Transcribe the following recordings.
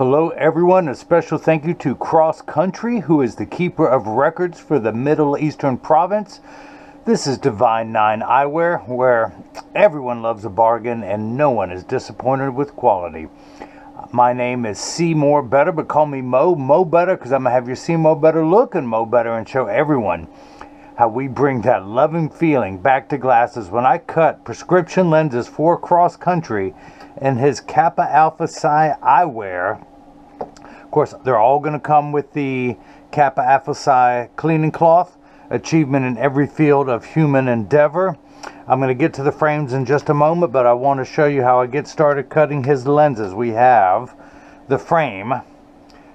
Hello everyone, a special thank you to Kross Kountry, who is the keeper of records for the Middle Eastern province. This is Divine 9 Eyewear, where everyone loves a bargain and no one is disappointed with quality. My name is See More Better, but call me Mo Better, because I'm going to have you see Mo Better look and Mo Better and show everyone how we bring that loving feeling back to glasses. When I cut prescription lenses for Kross Kountry in his Kappa Alpha Psi Eyewear, of course, they're all going to come with the Kappa Alpha Psi cleaning cloth, achievement in every field of human endeavor. I'm going to get to the frames in just a moment, but I want to show you how I get started cutting his lenses. We have the frame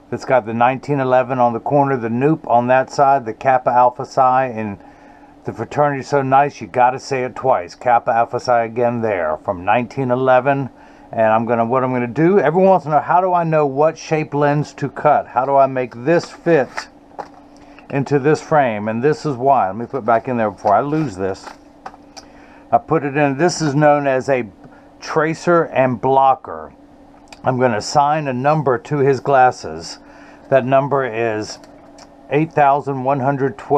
that's got the 1911 on the corner, the Noop on that side, the Kappa Alpha Psi, and the fraternity's so nice you got to say it twice. Kappa Alpha Psi again there from 1911. And what I'm gonna do, everyone wants to know, how do I know what shape lens to cut? How do I make this fit into this frame? And this is why. Let me put it back in there before I lose this. I put it in, this is known as a tracer and blocker. I'm gonna assign a number to his glasses. That number is 8012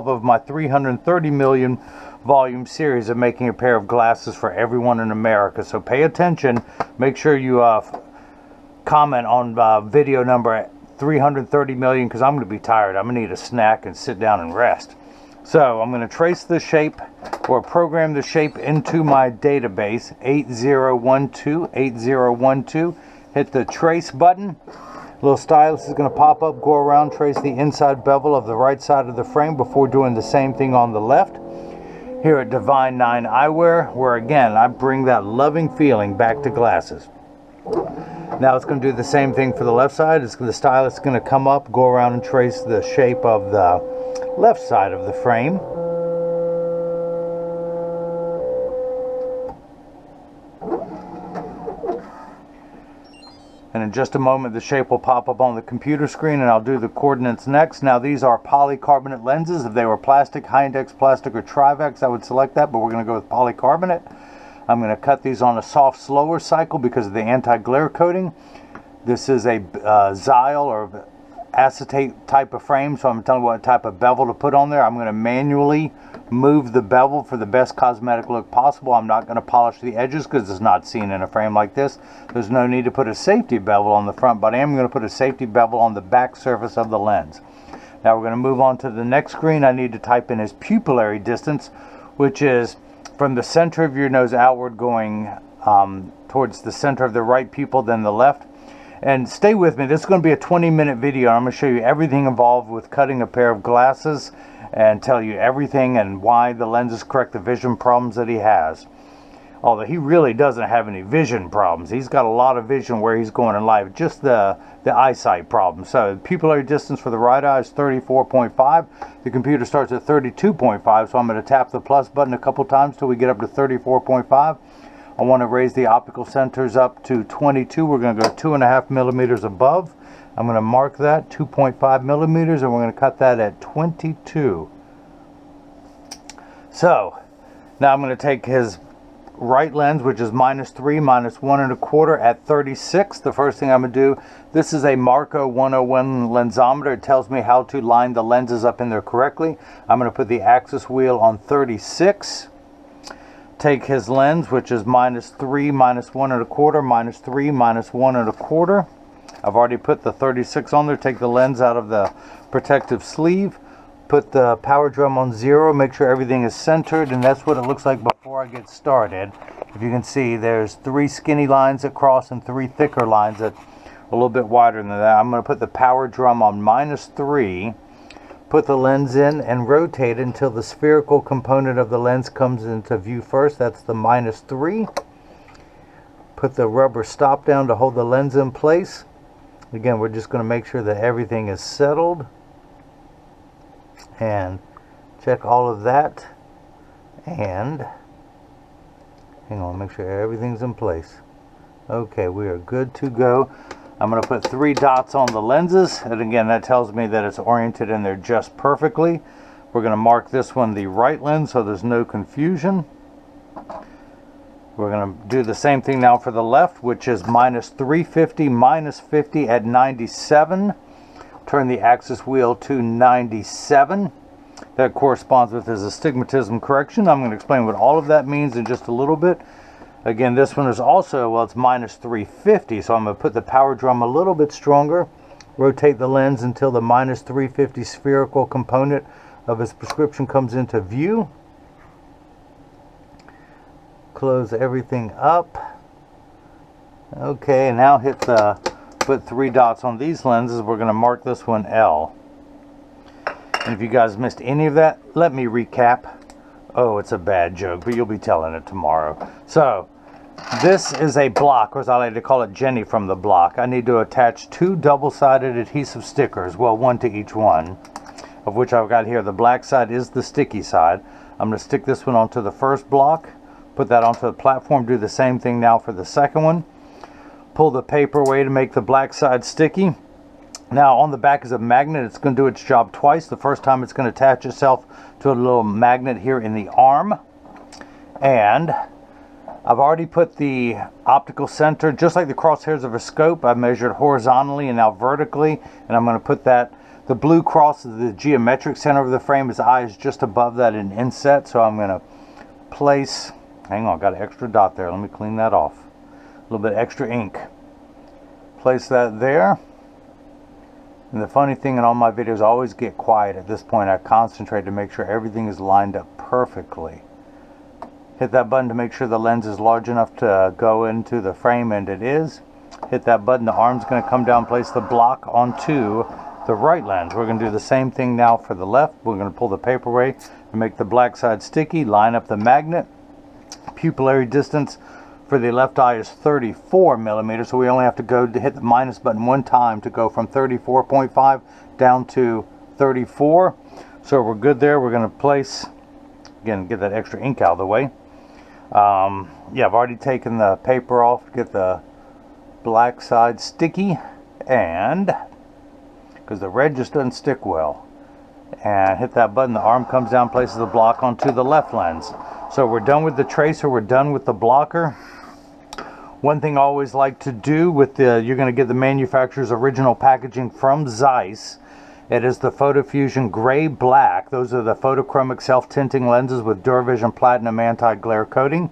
of my 330 million volume series of making a pair of glasses for everyone in America. So pay attention. Make sure you comment on video number 330 million, because I'm going to be tired. I'm going to need a snack and sit down and rest. So I'm going to trace the shape, or program the shape into my database. 8012. Hit the trace button. Little stylus is going to pop up, go around, trace the inside bevel of the right side of the frame before doing the same thing on the left. Here at Divine 9 Eyewear, where again I bring that loving feeling back to glasses. Now it's going to do the same thing for the left side. The stylus is going to come up, go around and trace the shape of the left side of the frame. And in just a moment, the shape will pop up on the computer screen, and I'll do the coordinates next. Now, these are polycarbonate lenses. If they were plastic, high-index plastic, or Trivex, I would select that, but we're going to go with polycarbonate. I'm going to cut these on a soft, slower cycle because of the anti-glare coating. This is a Xyl or acetate type of frame, so I'm telling you what type of bevel to put on there. I'm going to manually move the bevel for the best cosmetic look possible. I'm not going to polish the edges because it's not seen in a frame like this. There's no need to put a safety bevel on the front, but I am going to put a safety bevel on the back surface of the lens. Now we're going to move on to the next screen. I need to type in his pupillary distance, which is from the center of your nose outward, going towards the center of the right pupil, then the left. And stay with me. This is going to be a 20-minute video. I'm going to show you everything involved with cutting a pair of glasses and tell you everything and why the lenses correct the vision problems that he has. Although he really doesn't have any vision problems. He's got a lot of vision where he's going in life, just the eyesight problem. So the pupillary distance for the right eye is 34.5. The computer starts at 32.5, so I'm going to tap the plus button a couple times till we get up to 34.5. I want to raise the optical centers up to 22. We're going to go 2.5 millimeters above. I'm going to mark that 2.5 millimeters, and we're going to cut that at 22. So now I'm going to take his right lens, which is -3, -1.25 at 36. The first thing I'm going to do, this is a Marco 101 lensometer. It tells me how to line the lenses up in there correctly. I'm going to put the axis wheel on 36. Take his lens, which is -3, -1.25, -3, -1.25. I've already put the 36 on there. Take the lens out of the protective sleeve. Put the power drum on 0. Make sure everything is centered, and that's what it looks like before I get started. If you can see, there's 3 skinny lines that cross and 3 thicker lines that are a little bit wider than that. I'm going to put the power drum on -3. Put the lens in and rotate until the spherical component of the lens comes into view first. That's the -3. Put the rubber stop down to hold the lens in place. Again, we're just going to make sure that everything is settled. And check all of that. And hang on, make sure everything's in place. Okay, we are good to go. I'm going to put 3 dots on the lenses, and again that tells me that it's oriented in there just perfectly. We're going to mark this one the right lens so there's no confusion. We're going to do the same thing now for the left, which is minus 350, minus 50 at 97. Turn the axis wheel to 97. That corresponds with his astigmatism correction. I'm going to explain what all of that means in just a little bit. Again, this one is also, well, it's minus 350, so I'm going to put the power drum a little bit stronger. Rotate the lens until the minus 350 spherical component of his prescription comes into view. Close everything up. Okay, and now put 3 dots on these lenses. We're going to mark this one L. And if you guys missed any of that, let me recap. Oh, it's a bad joke, but you'll be telling it tomorrow. So, this is a block, or as I like to call it, Jenny from the block. I need to attach 2 double-sided adhesive stickers, well, 1 to each one, of which I've got here. The black side is the sticky side. I'm going to stick this one onto the first block, put that onto the platform, do the same thing now for the second one. Pull the paper away to make the black side sticky. Now on the back is a magnet. It's going to do its job twice. The first time it's going to attach itself to a little magnet here in the arm. And I've already put the optical center, just like the crosshairs of a scope. I measured horizontally and now vertically. And I'm going to put that, the blue cross is the geometric center of the frame. His eye is just above that in inset. So I'm going to place, hang on, got an extra dot there. Let me clean that off. A little bit extra ink. Place that there. And the funny thing in all my videos, I always get quiet at this point. I concentrate to make sure everything is lined up perfectly. Hit that button to make sure the lens is large enough to go into the frame, and it is. Hit that button, the arm's going to come down, place the block onto the right lens. We're going to do the same thing now for the left. We're going to pull the paper away and make the black side sticky, line up the magnet. Pupillary distance for the left eye is 34 millimeters, so we only have to go to hit the minus button 1 time to go from 34.5 down to 34. So we're good there. We're going to place, again, get that extra ink out of the way. Yeah, I've already taken the paper off to get the black side sticky, and because the red just doesn't stick well. And hit that button, the arm comes down, places the block onto the left lens. So we're done with the tracer, we're done with the blocker. One thing I always like to do with you're going to get the manufacturer's original packaging from Zeiss. It is the Photofusion Gray Black. Those are the photochromic self-tinting lenses with Duravision Platinum anti-glare coating.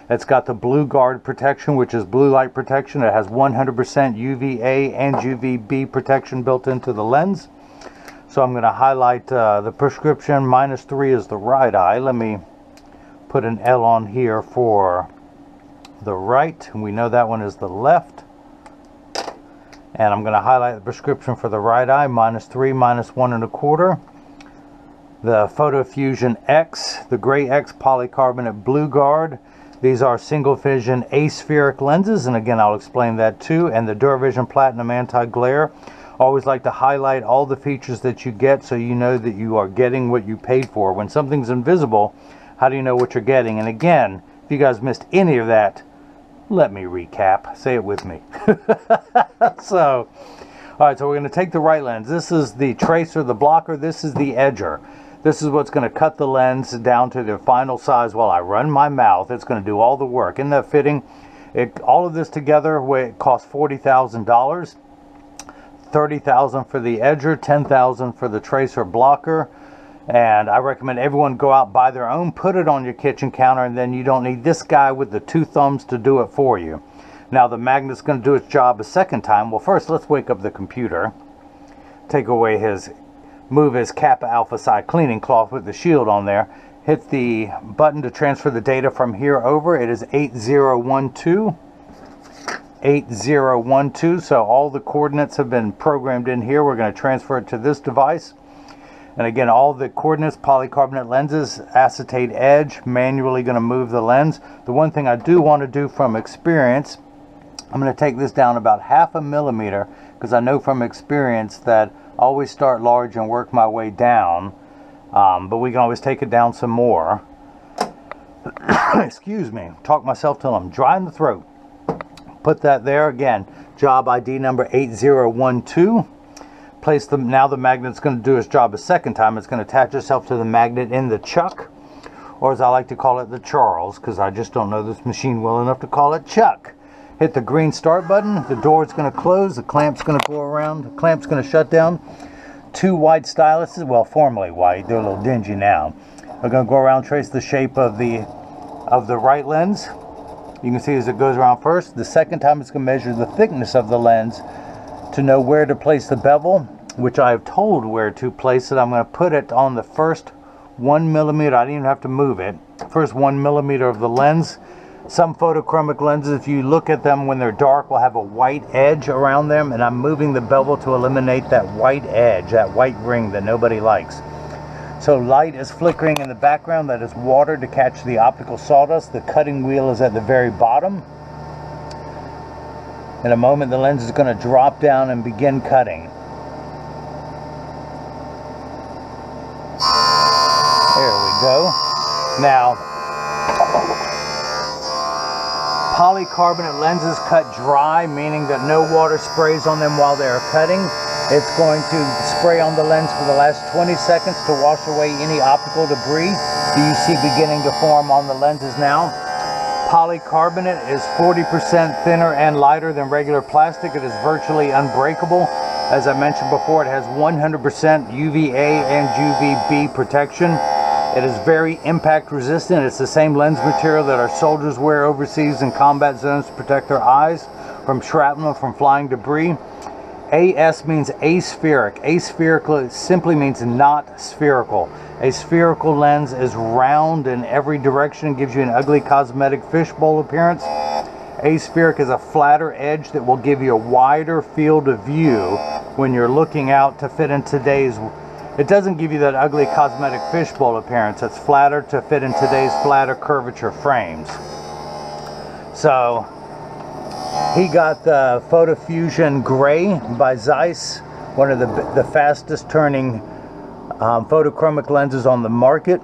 It's got the blue guard protection, which is blue light protection. It has 100% UVA and UVB protection built into the lens. So I'm going to highlight the prescription. -3 is the right eye. Let me put an L on here for the right, and we know that one is the left. And I'm going to highlight the prescription for the right eye, -3, -1 1/4. The Photofusion X, the Gray X polycarbonate blue guard. These are single vision aspheric lenses, and again I'll explain that too. And the Duravision Platinum anti-glare. Always like to highlight all the features that you get so you know that you are getting what you paid for. When something's invisible, how do you know what you're getting? And again, if you guys missed any of that, let me recap. Say it with me. So, alright, so we're going to take the right lens. This is the tracer, the blocker. This is the edger. This is what's going to cut the lens down to the final size while I run my mouth. It's going to do all the work. Isn't that fitting? All of this together, it costs $40,000. $30,000 for the edger, $10,000 for the tracer blocker. And I recommend everyone go out, buy their own, put it on your kitchen counter, and then you don't need this guy with the 2 thumbs to do it for you. Now the magnet's going to do its job a second time. Well, first let's wake up the computer. Take away move his Kappa Alpha Psi cleaning cloth with the shield on there. Hit the button to transfer the data from here over. It is 8012. 8012, so all the coordinates have been programmed in here. We're going to transfer it to this device. And again, all the coordinates, polycarbonate lenses, acetate edge, manually going to move the lens. The one thing I do want to do from experience, I'm going to take this down about 0.5 millimeter, because I know from experience that I always start large and work my way down, but we can always take it down some more. Excuse me, talk myself till I'm dry in the throat. Put that there. Again, job ID number 8012. Place them. Now the magnet's going to do its job a second time. It's going to attach itself to the magnet in the chuck. or as I like to call it, the Charles, because I just don't know this machine well enough to call it Chuck. Hit the green start button, the door is going to close, the clamp's going to go around, the clamp's going to shut down. 2 white styluses, well, formerly white, they're a little dingy now. We're going to go around, trace the shape of the right lens. You can see as it goes around first. The second time it's going to measure the thickness of the lens to know where to place the bevel, which I've told where to place it. I'm going to put it on the first 1 millimeter. I didn't even have to move it. First 1 millimeter of the lens. Some photochromic lenses, if you look at them when they're dark, will have a white edge around them, and I'm moving the bevel to eliminate that white edge, that white ring that nobody likes. So light is flickering in the background. That is water to catch the optical sawdust. The cutting wheel is at the very bottom. In a moment, the lens is going to drop down and begin cutting. There we go. Now, polycarbonate lenses cut dry, meaning that no water sprays on them while they are cutting. It's going to spray on the lens for the last 20 seconds to wash away any optical debris that you see beginning to form on the lenses now. Polycarbonate is 40% thinner and lighter than regular plastic. It is virtually unbreakable. As I mentioned before, it has 100% UVA and UVB protection. It is very impact resistant. It's the same lens material that our soldiers wear overseas in combat zones to protect their eyes from shrapnel, from flying debris. AS means aspheric. Aspherical simply means not spherical. A spherical lens is round in every direction and gives you an ugly cosmetic fishbowl appearance. Aspheric is a flatter edge that will give you a wider field of view when you're looking out to fit in today's. It doesn't give you that ugly cosmetic fishbowl appearance. It's flatter to fit in today's flatter curvature frames. So he got the Photofusion Gray by Zeiss, one of the fastest turning photochromic lenses on the market.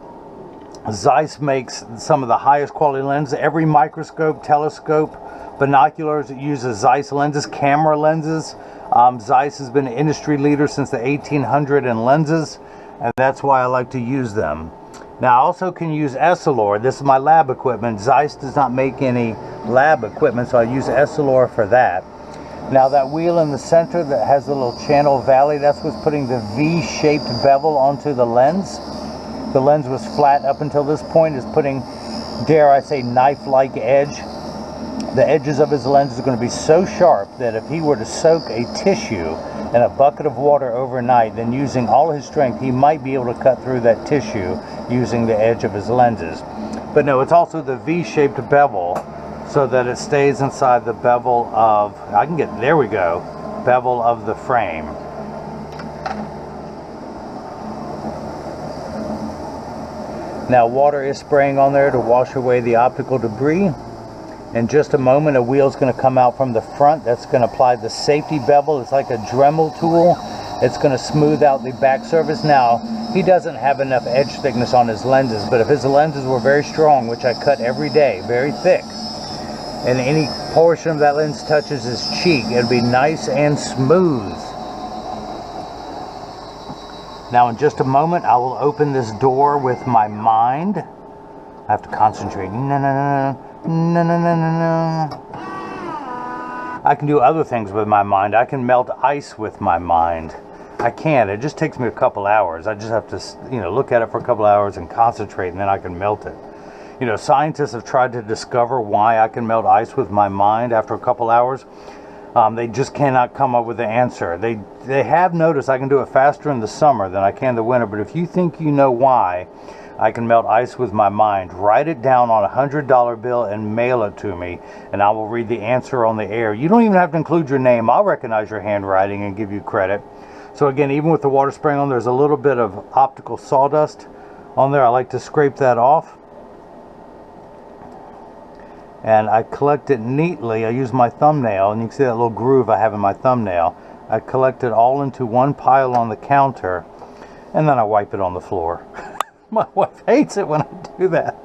Zeiss makes some of the highest quality lenses. Every microscope, telescope, binoculars uses Zeiss lenses, camera lenses. Zeiss has been an industry leader since the 1800s in lenses, and that's why I like to use them. Now I also can use Essilor. This is my lab equipment. Zeiss does not make any lab equipment, so I use Essilor for that. Now that wheel in the center that has a little channel valley, that's what's putting the V-shaped bevel onto the lens. The lens was flat up until this point. Is putting, dare I say, knife-like edge. The edges of his lens is going to be so sharp that if he were to soak a tissue in a bucket of water overnight, then using all his strength, he might be able to cut through that tissue using the edge of his lenses. But no, it's also the V-shaped bevel so that it stays inside the bevel of, there we go, bevel of the frame. Now water is spraying on there to wash away the optical debris. In just a moment, a wheel is going to come out from the front. That's going to apply the safety bevel. It's like a Dremel tool. It's going to smooth out the back surface. Now, he doesn't have enough edge thickness on his lenses, but if his lenses were very strong, which I cut every day, very thick, and any portion of that lens touches his cheek, it'll be nice and smooth. Now, in just a moment, I will open this door with my mind. I have to concentrate. No. I can do other things with my mind. I can melt ice with my mind. I can. It just takes me a couple hours. I just have to, look at it for a couple hours and concentrate, and then I can melt it. Scientists have tried to discover why I can melt ice with my mind after a couple hours. They just cannot come up with the answer. They have noticed I can do it faster in the summer than I can in the winter, but if you think you know why I can melt ice with my mind, write it down on a $100 bill and mail it to me, and I will read the answer on the air. You don't even have to include your name. I'll recognize your handwriting and give you credit. So again, even with the water spraying on, there's a little bit of optical sawdust on there. I like to scrape that off. And I collect it neatly. I use my thumbnail, and you can see that little groove I have in my thumbnail. I collect it all into one pile on the counter, and then I wipe it on the floor. My wife hates it when I do that.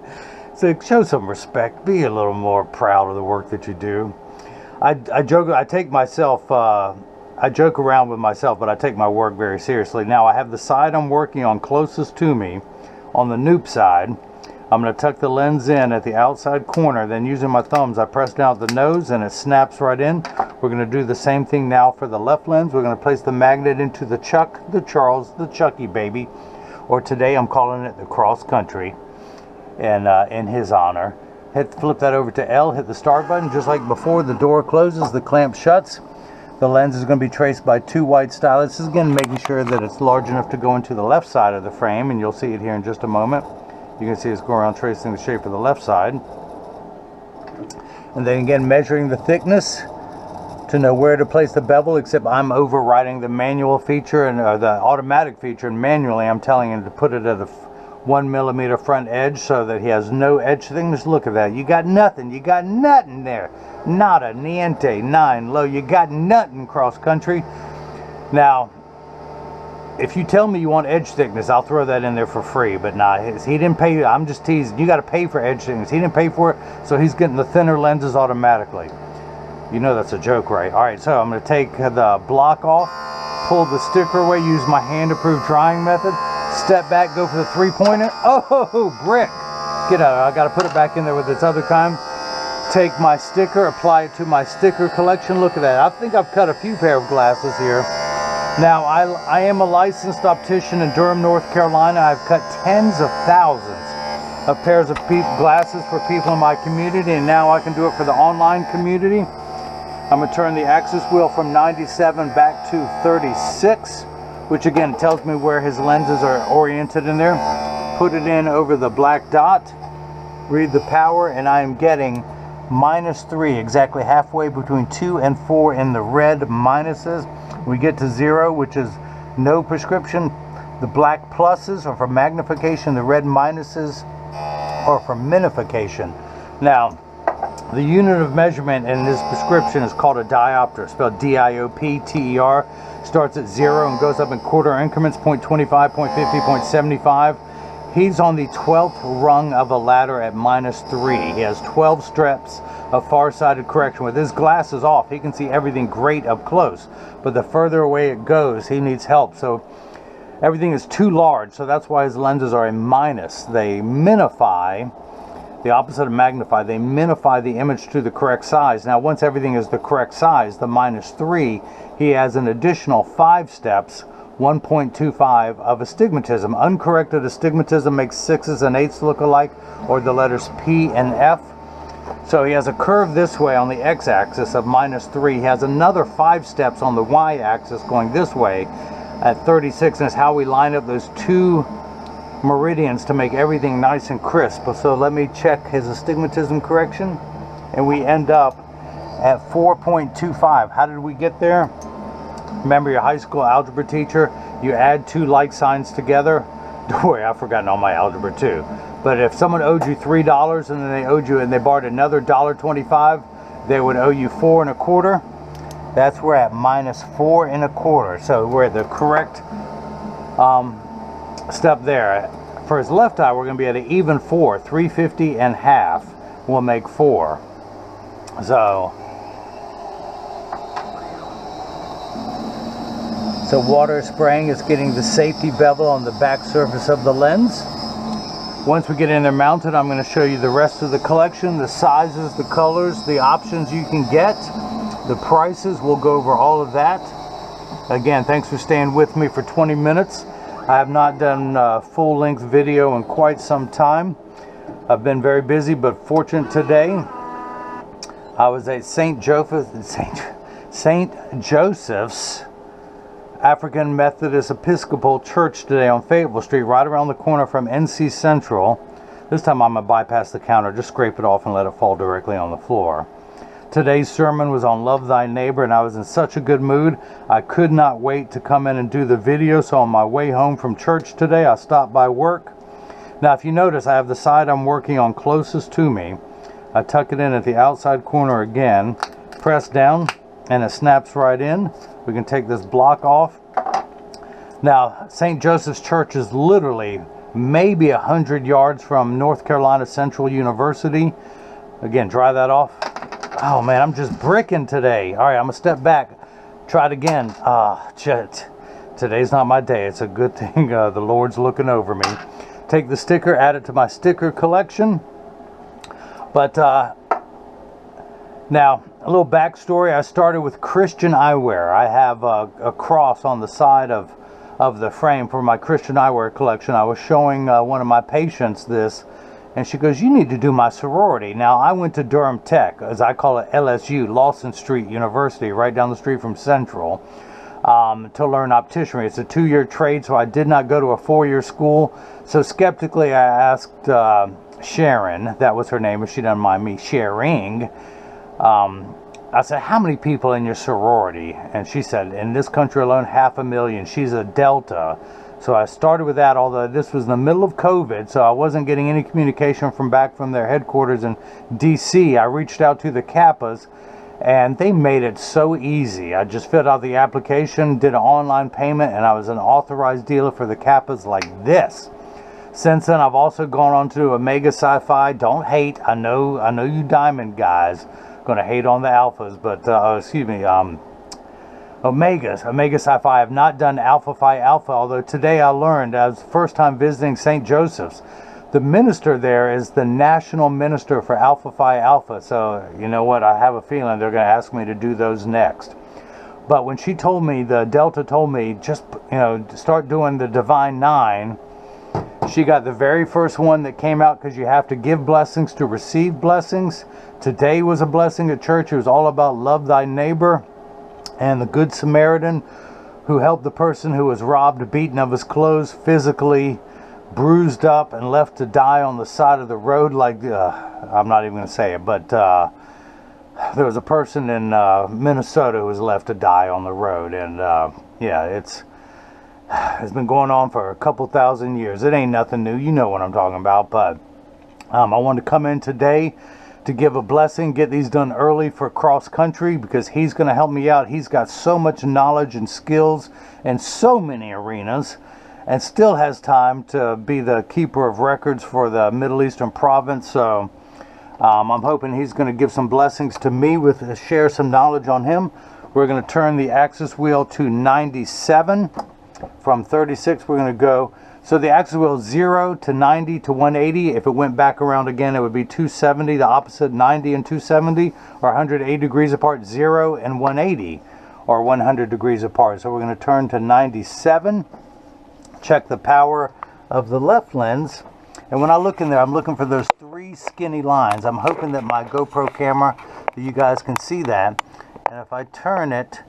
So show some respect. Be a little more proud of the work that you do. I joke around with myself, but I take my work very seriously. Now I have the side I'm working on closest to me, on the Noop side. I'm going to tuck the lens in at the outside corner, then using my thumbs I press down the nose and it snaps right in. We're going to do the same thing now for the left lens. We're going to place the magnet into the Chuck, the Charles, the Chucky baby, or today I'm calling it the Kross Kountry, and in his honor. Flip that over to L, hit the start button. Just like before, the door closes, the clamp shuts. The lens is going to be traced by 2 white styluses, again making sure that it's large enough to go into the left side of the frame, and you'll see it here in just a moment. You can see it's going around tracing the shape of the left side. And then again measuring the thickness to know where to place the bevel, except I'm overriding the manual feature and the automatic feature, and manually I'm telling him to put it at the 1 millimeter front edge so that he has no edge thickness. Look at that. You got nothing. You got nothing there. Nada, niente, nine, low. You got nothing, Kross Kountry. Now, if you tell me you want edge thickness, I'll throw that in there for free. But nah, he didn't pay. I'm just teasing. You got to pay for edge thickness. He didn't pay for it, so he's getting the thinner lenses automatically. You know that's a joke, right? All right, so I'm going to take the block off, pull the sticker away, use my hand-approved drying method, step back, go for the 3-pointer. Oh, brick! Get out. I got to put it back in there with its other kind. Take my sticker, apply it to my sticker collection. Look at that. I think I've cut a few pair of glasses here. Now, I am a licensed optician in Durham, North Carolina. I've cut tens of thousands of pairs of glasses for people in my community, and now I can do it for the online community. I'm going to turn the axis wheel from 97 back to 36, which again tells me where his lenses are oriented in there. Put it in over the black dot, read the power, and I am getting -3, exactly halfway between 2 and 4 in the red minuses. We get to 0, which is no prescription. The black pluses are for magnification, the red minuses are for minification. Now, the unit of measurement in this prescription is called a diopter, spelled D-I-O-P-T-E-R. Starts at 0 and goes up in quarter increments, 0.25, 0.50, 0.75. He's on the 12th rung of a ladder at -3. He has 12 steps of far-sighted correction. With his glasses off, he can see everything great up close. But the further away it goes, he needs help. So everything is too large, so that's why his lenses are a minus. They minify, the opposite of magnify, they minify the image to the correct size. Now, once everything is the correct size, the -3, he has an additional 5 steps, 1.25 of astigmatism. Uncorrected astigmatism makes 6s and 8s look alike, or the letters P and F. So he has a curve this way on the x-axis of -3. He has another 5 steps on the y-axis going this way at 36, and it's how we line up those 2 meridians to make everything nice and crisp. So let me check his astigmatism correction, and we end up at 4.25. How did we get there? Remember your high school algebra teacher? You add 2 like signs together. Don't worry, I've forgotten all my algebra too. But if someone owed you $3 and then they borrowed another $1.25, they would owe you 4 1/4. That's where at -4 1/4. So we're at the correct step there. For his left eye, we're going to be at an even 4. 350 and half will make 4. So water spraying is getting the safety bevel on the back surface of the lens. Once we get in there mounted, I'm going to show you the rest of the collection, the sizes, the colors, the options you can get, the prices. We'll go over all of that. Again, thanks for staying with me for 20 minutes. I have not done a full-length video in quite some time. I've been very busy, but fortunate today. I was at St. Joseph's African Methodist Episcopal Church today on Fayetteville Street, right around the corner from NC Central. This time I'm going to bypass the counter, just scrape it off and let it fall directly on the floor. Today's sermon was on Love Thy Neighbor, and I was in such a good mood, I could not wait to come in and do the video. So on my way home from church today, I stopped by work. Now, if you notice, I have the side I'm working on closest to me. I tuck it in at the outside corner again, press down, and it snaps right in. We can take this block off. Now, St. Joseph's Church is literally maybe 100 yards from North Carolina Central University. Again, dry that off. Oh man, I'm just bricking today. All right, I'm gonna step back. Try it again. Today's not my day. It's a good thing the Lord's looking over me. take the sticker, add it to my sticker collection. But now, a little backstory. I started with Christian Eyewear. I have a cross on the side of the frame for my Christian Eyewear collection. I was showing one of my patients this, and she goes, "You need to do my sorority." Now, I went to Durham Tech, as I call it, LSU, Lawson Street University, right down the street from Central, to learn opticianry. It's a 2-year trade, so I did not go to a 4-year school. So skeptically, I asked Sharon, that was her name, if she doesn't mind me sharing. I said, "How many people in your sorority?" And she said, "In this country alone, 500,000. She's a Delta. So I started with that, although this was in the middle of COVID, so I wasn't getting any communication from their headquarters in DC. I reached out to the Kappas, and they made it so easy. I just filled out the application, did an online payment, and I was an authorized dealer for the Kappas like this. Since then, I've also gone on to Omega Sci-Fi. Don't hate. I know you diamond guys going to hate on the alphas, but Omega Sci-Fi. I have not done Alpha Phi Alpha, although today I learned, I was first time visiting St. Joseph's, the minister there is the national minister for Alpha Phi Alpha. So you know what, I have a feeling they're going to ask me to do those next. But when she told me, the Delta told me, just start doing the Divine 9, she got the very first one that came out, because you have to give blessings to receive blessings. Today was a blessing at church. It was all about love thy neighbor, and the Good Samaritan who helped the person who was robbed, beaten of his clothes, physically bruised up and left to die on the side of the road. Like, I'm not even going to say it, but there was a person in Minnesota who was left to die on the road. And yeah, it's been going on for a couple thousand years. It ain't nothing new. You know what I'm talking about. But I wanted to come in today to give a blessing, get these done early for Kross Kountry, because he's going to help me out. He's got so much knowledge and skills in so many arenas, and still has time to be the keeper of records for the Middle Eastern province. So I'm hoping he's going to give some blessings to me, share some knowledge on him. We're going to turn the axis wheel to 97. From 36, we're going to go. So the axis wheel is 0 to 90 to 180. If it went back around again, it would be 270. The opposite, 90 and 270 are 180 degrees apart. 0 and 180 are 100 degrees apart. So we're going to turn to 97. Check the power of the left lens. And when I look in there, I'm looking for those 3 skinny lines. I'm hoping that my GoPro camera, that you guys can see that. And if I turn it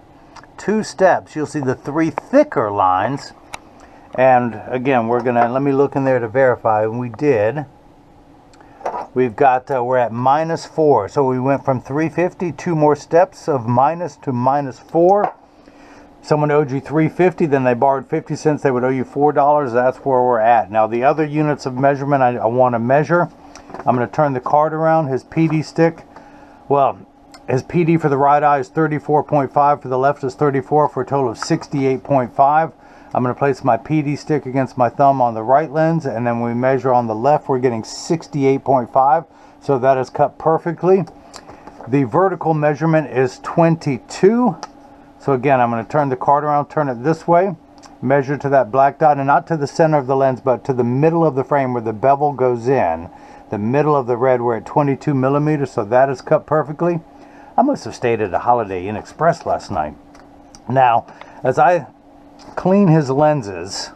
2 steps, you'll see the 3 thicker lines. And again, let me look in there to verify, and we did. We've got, we're at -4. So we went from 350, 2 more steps of minus to -4. Someone owed you $3.50, then they borrowed 50 cents, they would owe you $4. That's where we're at. Now the other units of measurement I want to measure. I'm going to turn the card around. His PD stick, well, his PD for the right eye is 34.5, for the left is 34, for a total of 68.5. I'm going to place my PD stick against my thumb on the right lens, and then when we measure on the left, we're getting 68.5. So that is cut perfectly. The vertical measurement is 22. So again, I'm going to turn the card around, turn it this way, measure to that black dot, and not to the center of the lens, but to the middle of the frame where the bevel goes in. The middle of the red, we're at 22 millimeters, so that is cut perfectly. I must have stayed at a Holiday Inn Express last night. Now, as I clean his lenses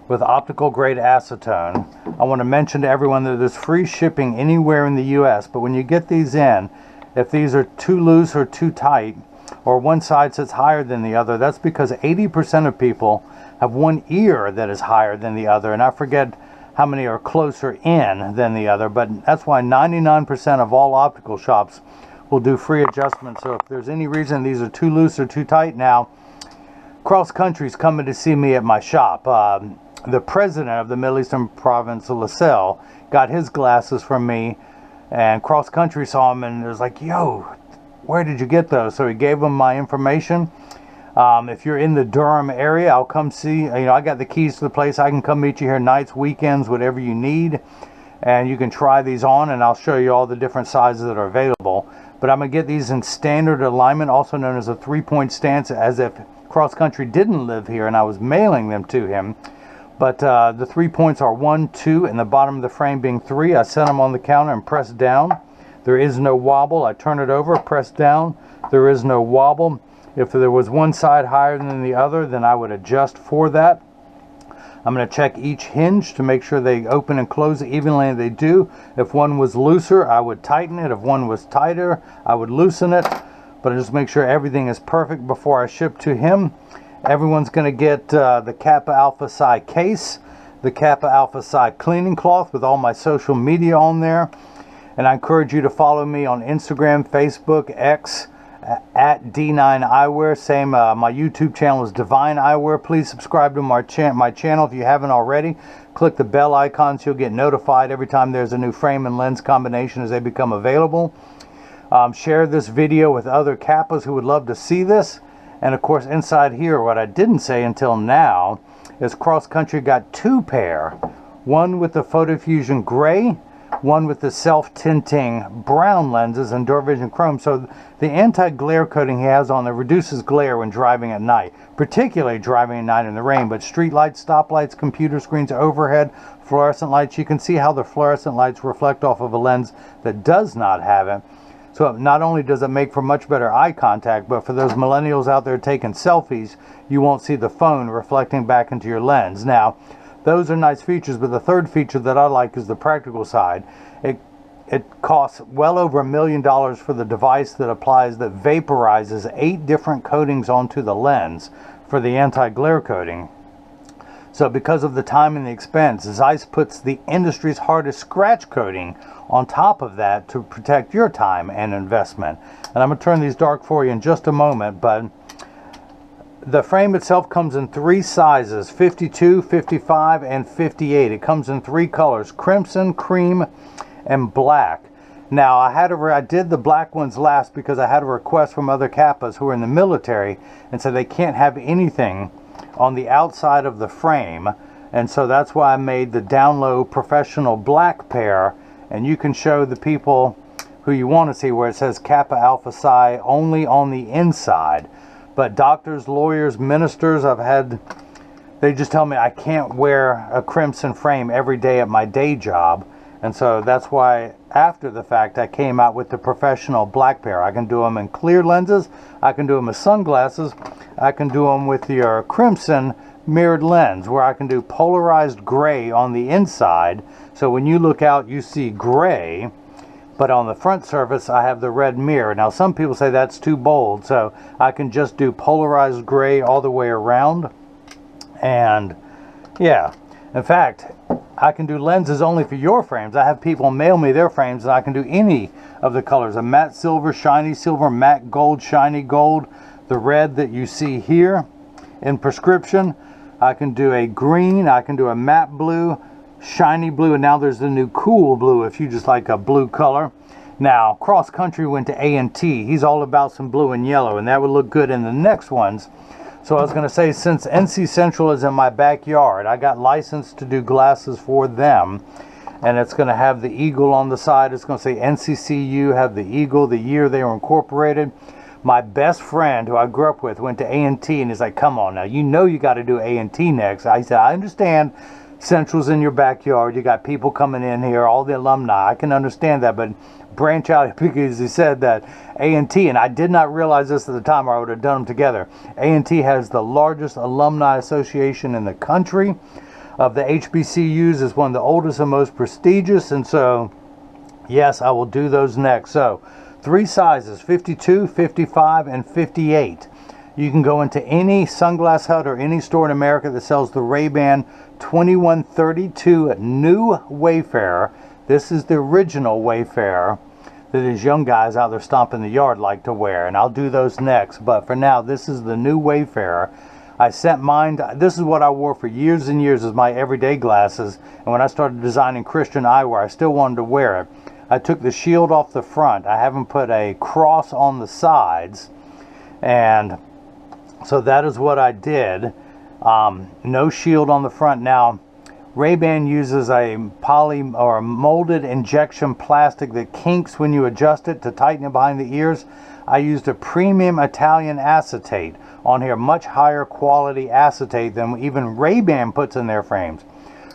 with optical grade acetone, I want to mention to everyone that there's free shipping anywhere in the US, but when you get these in, if these are too loose or too tight, or one side sits higher than the other, that's because 80% of people have one ear that is higher than the other, and I forget how many are closer in than the other, but that's why 99% of all optical shops will do free adjustments. So if there's any reason these are too loose or too tight, now Kross Kountry's coming to see me at my shop. The president of the Middle Eastern province of LaSalle got his glasses from me, and Kross Kountry saw him and was like, "Yo, where did you get those?" So he gave him my information. If you're in the Durham area, I'll come see. I got the keys to the place. I can come meet you here nights, weekends, whatever you need, and you can try these on, and I'll show you all the different sizes that are available. But I'm going to get these in standard alignment, also known as a 3-point stance, as if Kross Kountry didn't live here and I was mailing them to him. But the 3 points are 1, 2, and the bottom of the frame being 3. I set them on the counter and press down. There is no wobble. I turn it over, press down. There is no wobble. If there was one side higher than the other, then I would adjust for that. I'm going to check each hinge to make sure they open and close evenly, and they do. If one was looser, I would tighten it. If one was tighter, I would loosen it. But I just make sure everything is perfect before I ship to him. Everyone's going to get the Kappa Alpha Psi case, the Kappa Alpha Psi cleaning cloth with all my social media on there. And I encourage you to follow me on Instagram, Facebook, X, at D9 Eyewear. Same, my YouTube channel is Divine Eyewear. Please subscribe to my channel if you haven't already. Click the bell icon so you'll get notified every time there's a new frame and lens combination as they become available. Share this video with other Kappas who would love to see this. And of course, inside here, what I didn't say until now is Kross Kountry got 2 pair. One with the Photofusion Gray, one with the self-tinting brown lenses and Duravision Chrome. So the anti-glare coating he has on there reduces glare when driving at night, particularly driving at night in the rain. But street lights, stoplights, computer screens, overhead, fluorescent lights, you can see how the fluorescent lights reflect off of a lens that does not have it. So not only does it make for much better eye contact, but for those millennials out there taking selfies, you won't see the phone reflecting back into your lens. Now, those are nice features, but the third feature that I like is the practical side. It costs well over $1 million for the device that vaporizes 8 different coatings onto the lens for the anti-glare coating. So because of the time and the expense, Zeiss puts the industry's hardest scratch coating on top of that to protect your time and investment. And I'm going to turn these dark for you in just a moment, but the frame itself comes in 3 sizes, 52, 55, and 58. It comes in 3 colors, crimson, cream, and black. Now, I did the black ones last because I had a request from other Kappas who are in the military and said they can't have anything on the outside of the frame, and so that's why I made the down low professional black pair. And you can show the people who you want to see where it says Kappa Alpha Psi only on the inside. But doctors, lawyers, ministers, they just tell me I can't wear a crimson frame every day at my day job. And so that's why after the fact I came out with the professional black pair. I can do them in clear lenses, I can do them with sunglasses, I can do them with your crimson mirrored lens where I can do polarized gray on the inside. So when you look out you see gray, but on the front surface I have the red mirror. Now some people say that's too bold, so I can just do polarized gray all the way around. And yeah, in fact, I can do lenses only for your frames. I have people mail me their frames and I can do any of the colors. A matte silver, shiny silver, matte gold, shiny gold, the red that you see here in prescription. I can do a green, I can do a matte blue, shiny blue, and now there's the new cool blue if you just like a blue color. Now, Kross Kountry went to A&T. He's all about some blue and yellow, and that would look good in the next ones. So I was going to say, since NC Central is in my backyard, I got licensed to do glasses for them. And it's going to have the eagle on the side. It's going to say NCCU, have the eagle, the year they were incorporated. My best friend who I grew up with went to A&T, and he's like, come on now, you know you got to do A&T next. I said, I understand Central's in your backyard. You got people coming in here, all the alumni. I can understand that, but branch out, because he said that A&T, and I did not realize this at the time or I would have done them together. A&T has the largest alumni association in the country. Of the HBCUs, is one of the oldest and most prestigious, and so yes, I will do those next. So 3 sizes, 52, 55, and 58. You can go into any Sunglass Hut or any store in America that sells the Ray-Ban 2132 new Wayfarer. This is the original Wayfarer that these young guys out there stomping the yard like to wear, and I'll do those next. But for now, this is the new Wayfarer. I sent mine, this is what I wore for years and years as my everyday glasses, and when I started designing Christian eyewear, I still wanted to wear it. I took the shield off the front. I haven't put a cross on the sides, and so that is what I did. No shield on the front. Now, Ray-Ban uses a poly or molded injection plastic that kinks when you adjust it to tighten it behind the ears. I used a premium Italian acetate on here, much higher quality acetate than even Ray-Ban puts in their frames.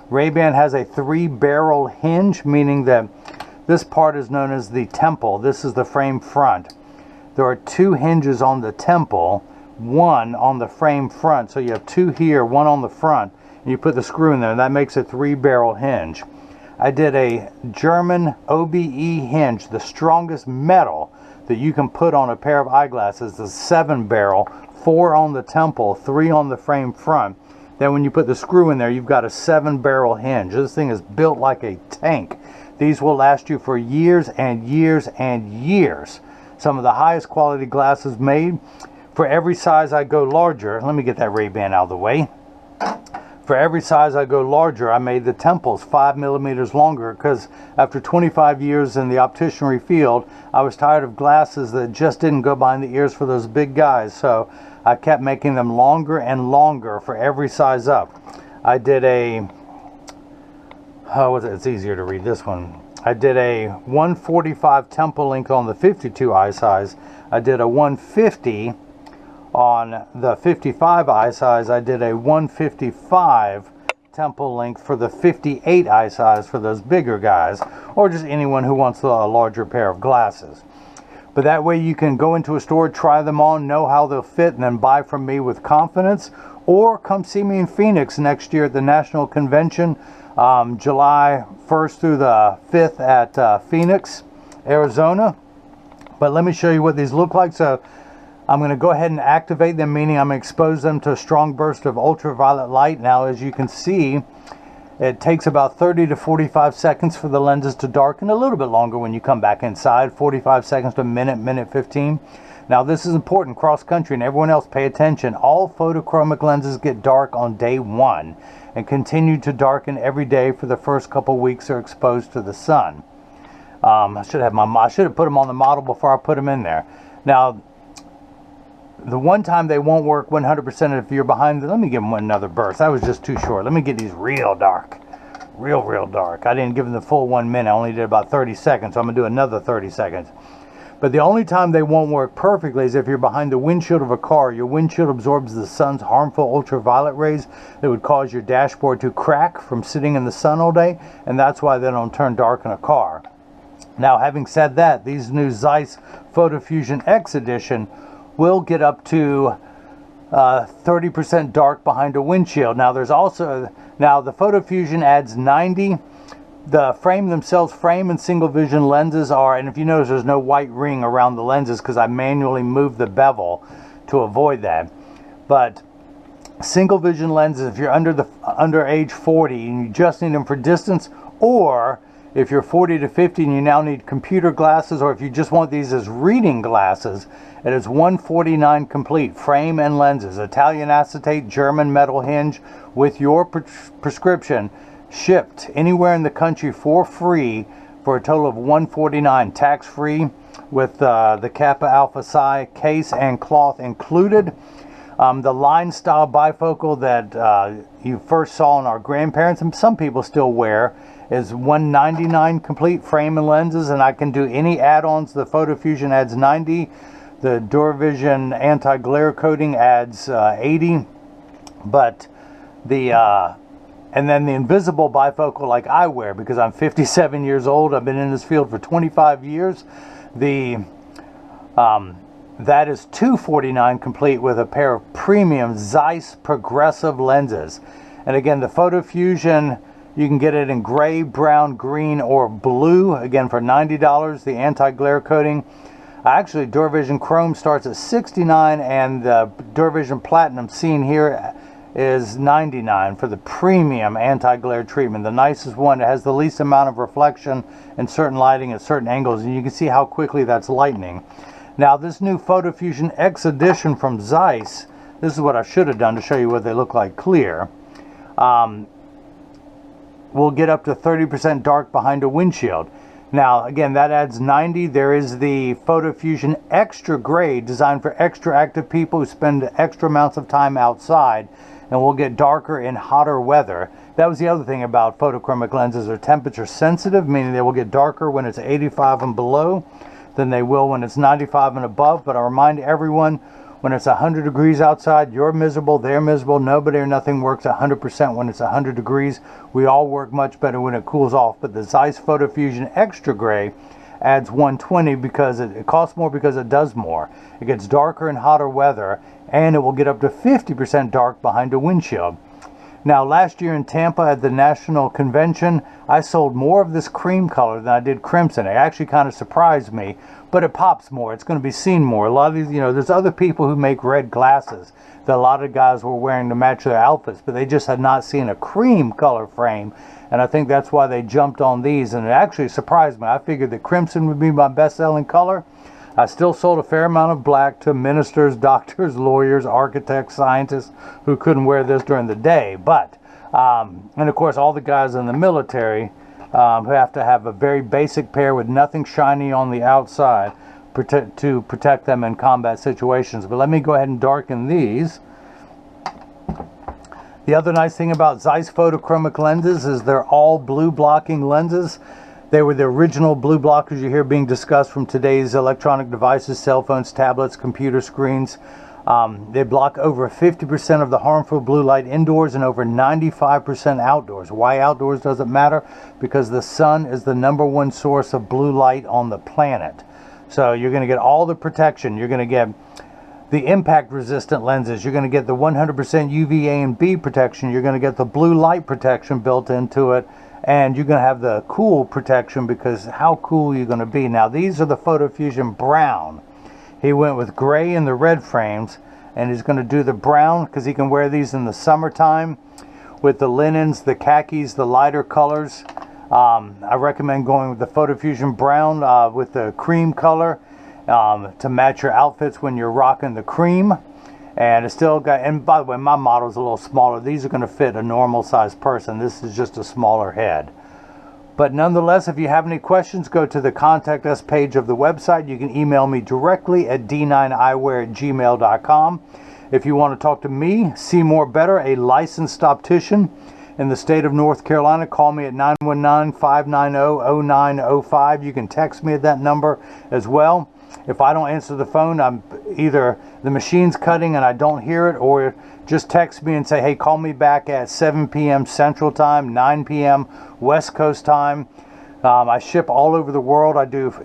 Ray-Ban has a 3-barrel hinge, meaning that this part is known as the temple. This is the frame front. There are 2 hinges on the temple, 1 on the frame front. So you have 2 here, 1 on the front, and you put the screw in there, and that makes a 3-barrel hinge. I did a German OBE hinge, the strongest metal that you can put on a pair of eyeglasses, the 7-barrel, 4 on the temple, 3 on the frame front. Then when you put the screw in there, you've got a 7-barrel hinge. This thing is built like a tank. These will last you for years and years and years. Some of the highest quality glasses made. For every size I go larger, let me get that Ray-Ban out of the way. For every size I go larger, I made the temples 5 millimeters longer, because after 25 years in the opticianry field, I was tired of glasses that just didn't go behind the ears for those big guys. So I kept making them longer and longer for every size up. I did a, it's easier to read this one. I did a 145 temple length on the 52 eye size. I did a 150 on the 55 eye size. I did a 155 temple length for the 58 eye size for those bigger guys, or just anyone who wants a larger pair of glasses. But that way you can go into a store, try them on, know how they'll fit, and then buy from me with confidence. Or come see me in Phoenix next year at the National Convention, July 1st through the 5th at Phoenix, Arizona. But let me show you what these look like. So I'm going to go ahead and activate them, meaning I'm going to expose them to a strong burst of ultraviolet light. Now, as you can see, it takes about 30 to 45 seconds for the lenses to darken, a little bit longer when you come back inside, 45 seconds to a minute, minute 15. Now, this is important, Kross Kountry and everyone else, pay attention. All photochromic lenses get dark on day 1 and continue to darken every day for the first couple weeks they're exposed to the sun. I should have put them on the model before I put them in there. Now, the one time they won't work 100% if you're behind, let me give them another burst. That was just too short. Let me get these real dark. Real dark. I didn't give them the full 1 minute. I only did about 30 seconds. So I'm going to do another 30 seconds. But the only time they won't work perfectly is if you're behind the windshield of a car. Your windshield absorbs the sun's harmful ultraviolet rays that would cause your dashboard to crack from sitting in the sun all day. And that's why they don't turn dark in a car. Now, having said that, these new Zeiss Photofusion X edition will get up to 30% dark behind a windshield. Now, there's also, the Photofusion adds 90. The frame themselves, frame and single vision lenses are, and if you notice, there's no white ring around the lenses because I manually moved the bevel to avoid that. But single vision lenses, if you're under age 40 and you just need them for distance, or if you're 40 to 50 and you now need computer glasses, or if you just want these as reading glasses, it is $149 complete, frame and lenses, Italian acetate, German metal hinge with your prescription, shipped anywhere in the country for free for a total of $149, tax-free, with the Kappa Alpha Psi case and cloth included. The line style bifocal that you first saw in our grandparents, and some people still wear, is $199 complete, frame and lenses, and I can do any add-ons. The Photofusion adds 90. The Duravision anti-glare coating adds 80. But and then the invisible bifocal like I wear, because I'm 57 years old, I've been in this field for 25 years. That is $249 complete with a pair of premium Zeiss progressive lenses. And again, the Photofusion, you can get it in gray, brown, green, or blue, again for $90. The anti-glare coating, actually Duravision Chrome starts at $69, and the Duravision Platinum seen here is $99 for the premium anti-glare treatment, the nicest one. It has the least amount of reflection in certain lighting at certain angles, and you can see how quickly that's lightening. Now, this new Photofusion X edition from Zeiss, this is what I should have done to show you what they look like clear. We'll get up to 30% dark behind a windshield. Now, again, that adds 90. There is the Photofusion Extra Gray, designed for extra active people who spend extra amounts of time outside, and will get darker in hotter weather. That was the other thing about photochromic lenses. They're temperature sensitive, meaning they will get darker when it's 85 and below. The than they will when it's 95 and above. But I remind everyone, when it's 100 degrees outside, you're miserable, they're miserable. Nobody or nothing works 100% when it's 100 degrees. We all work much better when it cools off. But the Zeiss Photofusion Extra Gray adds 120 because it costs more, because it does more. It gets darker in hotter weather, and it will get up to 50% dark behind a windshield. Now, last year in Tampa at the National Convention, I sold more of this cream color than I did crimson. It actually kind of surprised me, but it pops more. It's going to be seen more. A lot of these, there's other people who make red glasses that a lot of guys were wearing to match their outfits, but they just had not seen a cream color frame, and I think that's why they jumped on these, and it actually surprised me. I figured that crimson would be my best-selling color. I still sold a fair amount of black to ministers, doctors, lawyers, architects, scientists who couldn't wear this during the day. But, and of course, all the guys in the military who have to have a very basic pair with nothing shiny on the outside to protect them in combat situations. But let me go ahead and darken these. The other nice thing about Zeiss photochromic lenses is they're all blue blocking lenses. They were the original blue blockers you hear being discussed from today's electronic devices, cell phones, tablets, computer screens. They block over 50% of the harmful blue light indoors and over 95% outdoors. Why outdoors doesn't matter, because the sun is the #1 source of blue light on the planet. So you're going to get all the protection. You're going to get the impact resistant lenses. You're going to get the 100% UVA and B protection. You're going to get the blue light protection built into it. And you're going to have the cool protection, because how cool are you going to be? Now, these are the Photofusion Brown. He went with gray and the red frames, and he's going to do the brown because he can wear these in the summertime with the linens, the khakis, the lighter colors. I recommend going with the Photofusion Brown with the cream color to match your outfits when you're rocking the cream. And it's still got, and by the way, my model is a little smaller. These are going to fit a normal sized person. This is just a smaller head. But nonetheless, if you have any questions, go to the Contact Us page of the website. You can email me directly at d9eyewear@gmail.com. If you want to talk to me, Seymour Better, a licensed optician in the state of North Carolina, call me at 919-590-0905. You can text me at that number as well. If I don't answer the phone, I'm either the machine's cutting and I don't hear it, or just text me and say, hey, call me back at 7 p.m. Central Time, 9 p.m. West Coast Time. I ship all over the world.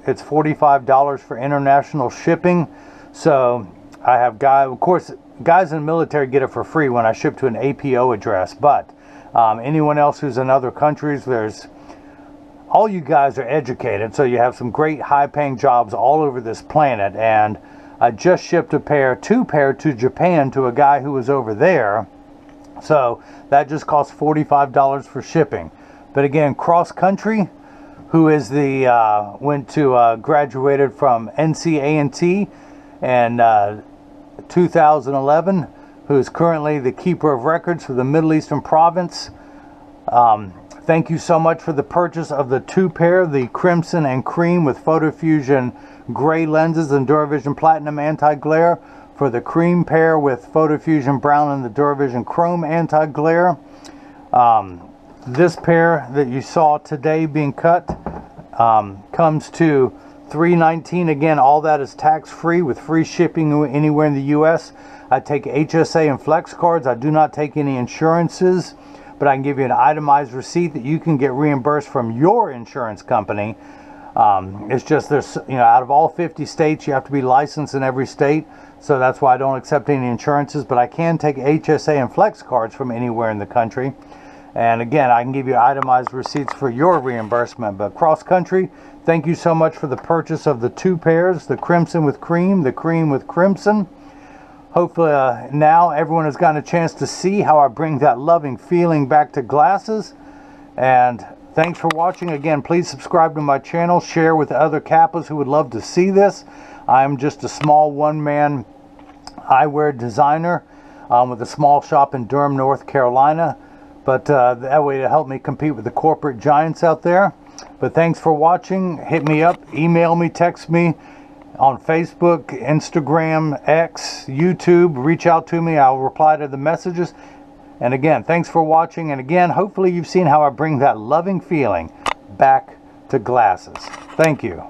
It's $45 for international shipping. So I have of course, guys in the military get it for free when I ship to an APO address. But anyone else who's in other countries, all you guys are educated, so you have some great high-paying jobs all over this planet. And I just shipped two pair to Japan to a guy who was over there. So that just cost $45 for shipping. But again, Kross Kountry, who is graduated from NCA&T in 2011, who is currently the keeper of records for the Middle Eastern province. Thank you so much for the purchase of the two pair, the Crimson and Creme with Photofusion Gray lenses and Duravision Platinum anti-glare, for the cream pair with Photofusion Brown and the Duravision Chrome anti-glare. This pair that you saw today being cut comes to $319. Again, all that is tax-free with free shipping anywhere in the U.S. I take HSA and Flex cards. I do not take any insurances, but I can give you an itemized receipt that you can get reimbursed from your insurance company. It's just there's, out of all 50 states, you have to be licensed in every state. So that's why I don't accept any insurances, but I can take HSA and Flex cards from anywhere in the country. And again, I can give you itemized receipts for your reimbursement. But Kross Kountry, thank you so much for the purchase of the two pairs, the Crimson with Creme, the Creme with Crimson. Hopefully now everyone has gotten a chance to see how I bring that loving feeling back to glasses. And thanks for watching. Again, please subscribe to my channel. Share with other Kappas who would love to see this. I'm just a small one-man eyewear designer with a small shop in Durham, North Carolina. But that way to help me compete with the corporate giants out there. But thanks for watching. Hit me up, email me, text me on Facebook, Instagram, X, YouTube. Reach out to me. I'll reply to the messages. And again, thanks for watching. And again, hopefully you've seen how I bring that loving feeling back to glasses. Thank you.